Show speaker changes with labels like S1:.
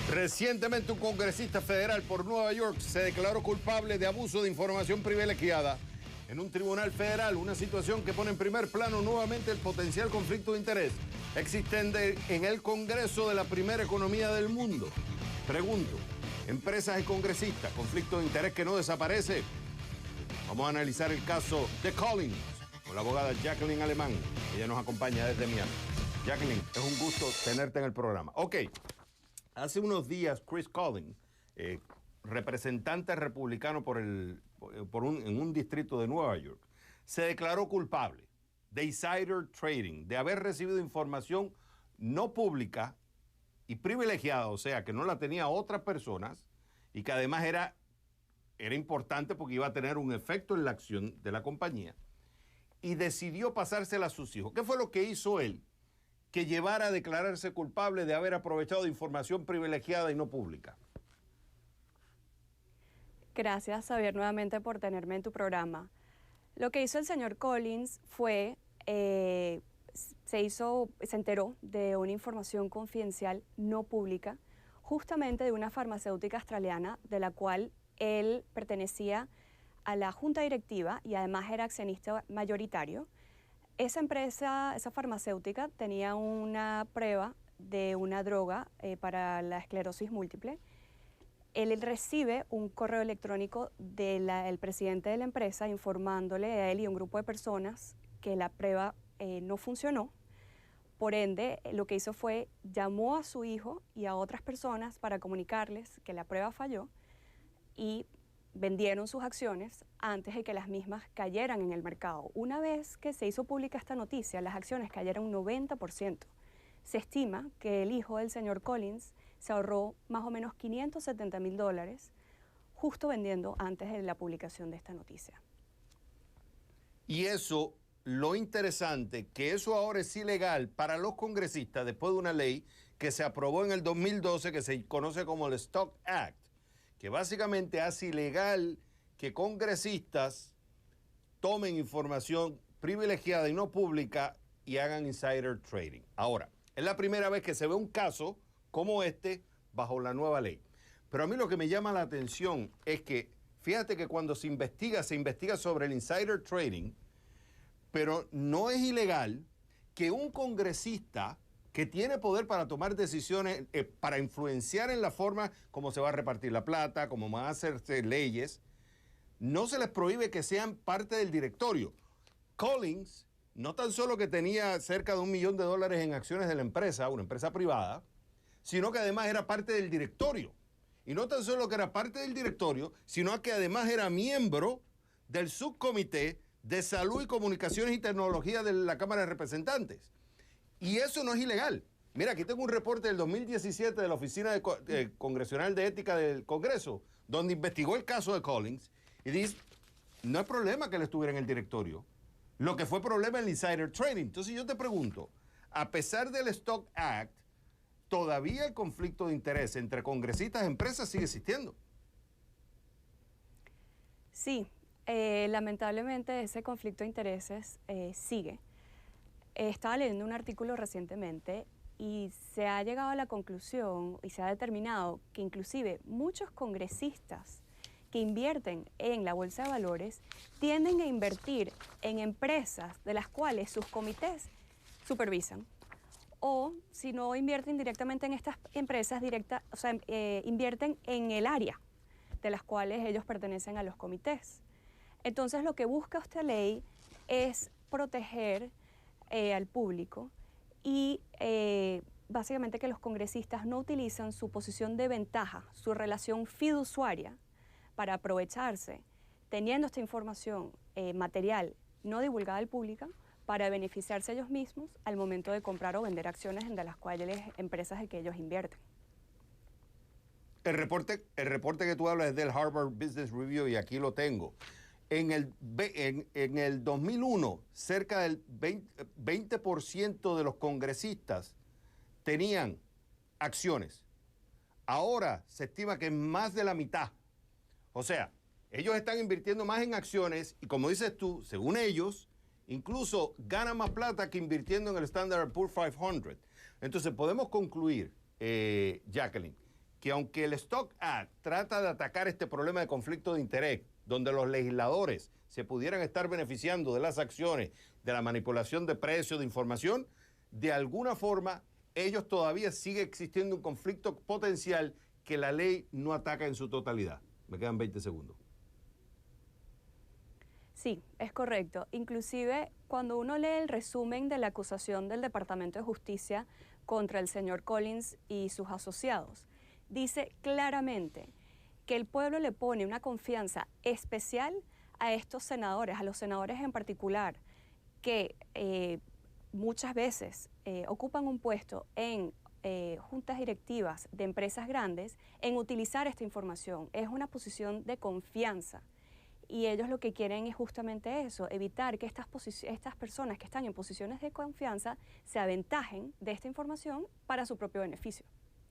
S1: Recientemente un congresista federal por Nueva York se declaró culpable de abuso de información privilegiada en un tribunal federal, una situación que pone en primer plano nuevamente el potencial conflicto de interés existente en el Congreso de la primera economía del mundo. Pregunto, empresas y congresistas, conflicto de interés que no desaparece. Vamos a analizar el caso de Collins con la abogada Jacqueline Alemán. Ella nos acompaña desde Miami. Jacqueline, es un gusto tenerte en el programa. Ok. Hace unos días, Chris Collins, representante republicano en un distrito de Nueva York, se declaró culpable de insider trading, de haber recibido información no pública y privilegiada, o sea, que no la tenía otras personas y que además era importante porque iba a tener un efecto en la acción de la compañía, y decidió pasársela a sus hijos. ¿Qué fue lo que hizo él que llevara a declararse culpable de haber aprovechado de información privilegiada y no pública?
S2: Gracias, Xavier, nuevamente por tenerme en tu programa. Lo que hizo el señor Collins fue, se enteró de una información confidencial no pública, justamente de una farmacéutica australiana de la cual él pertenecía a la junta directiva y además era accionista mayoritario. Esa empresa, esa farmacéutica, tenía una prueba de una droga para la esclerosis múltiple. Él recibe un correo electrónico del presidente de la empresa informándole a él y a un grupo de personas que la prueba no funcionó. Por ende, lo que hizo fue llamó a su hijo y a otras personas para comunicarles que la prueba falló y vendieron sus acciones antes de que las mismas cayeran en el mercado. Una vez que se hizo pública esta noticia, las acciones cayeron un 90%. Se estima que el hijo del señor Collins se ahorró más o menos $570,000 justo vendiendo antes de la publicación de esta noticia.
S1: Y eso, lo interesante, que eso ahora es ilegal para los congresistas después de una ley que se aprobó en el 2012 que se conoce como el Stock Act, que básicamente hace ilegal que congresistas tomen información privilegiada y no pública y hagan insider trading. Ahora, es la primera vez que se ve un caso como este bajo la nueva ley. Pero a mí lo que me llama la atención es que, fíjate que cuando se investiga sobre el insider trading, pero no es ilegal que un congresista que tiene poder para tomar decisiones, para influenciar en la forma como se va a repartir la plata, cómo van a hacerse leyes, no se les prohíbe que sean parte del directorio. Collins no tan solo que tenía cerca de $1 millón en acciones de la empresa, una empresa privada, sino que además era parte del directorio. Y no tan solo que era parte del directorio, sino que además era miembro del subcomité de Salud y Comunicaciones y Tecnología de la Cámara de Representantes. Y eso no es ilegal. Mira, aquí tengo un reporte del 2017 de la Oficina Congresional de Ética del Congreso, donde investigó el caso de Collins y dice, no hay problema que él estuviera en el directorio. Lo que fue problema es el insider trading. Entonces yo te pregunto, a pesar del Stock Act, todavía el conflicto de interés entre congresistas y empresas sigue existiendo.
S2: Sí, lamentablemente ese conflicto de intereses sigue. Estaba leyendo un artículo recientemente y se ha llegado a la conclusión y se ha determinado que inclusive muchos congresistas que invierten en la bolsa de valores tienden a invertir en empresas de las cuales sus comités supervisan. O si no invierten directamente en estas empresas, invierten en el área de las cuales ellos pertenecen a los comités. Entonces lo que busca esta ley es proteger al público y básicamente que los congresistas no utilizan su posición de ventaja, su relación fiduciaria para aprovecharse, teniendo esta información material no divulgada al público, para beneficiarse ellos mismos al momento de comprar o vender acciones de las cuales empresas en que ellos invierten.
S1: El reporte que tú hablas es del Harvard Business Review y aquí lo tengo. En el 2001, cerca del 20% de los congresistas tenían acciones. Ahora se estima que es más de la mitad. O sea, ellos están invirtiendo más en acciones y, como dices tú, según ellos, incluso ganan más plata que invirtiendo en el Standard & Poor's 500. Entonces podemos concluir, Jacqueline, que aunque el Stock Act trata de atacar este problema de conflicto de interés, donde los legisladores se pudieran estar beneficiando de las acciones, de la manipulación de precios, de información, de alguna forma ellos todavía sigue existiendo un conflicto potencial que la ley no ataca en su totalidad. Me quedan 20 segundos.
S2: Sí, es correcto. Inclusive, cuando uno lee el resumen de la acusación del Departamento de Justicia contra el señor Collins y sus asociados, dice claramente que el pueblo le pone una confianza especial a estos senadores, a los senadores en particular, que muchas veces ocupan un puesto en juntas directivas de empresas grandes, en utilizar esta información. Es una posición de confianza. Y ellos lo que quieren es justamente eso, evitar que estas personas que están en posiciones de confianza se aventajen de esta información para su propio beneficio.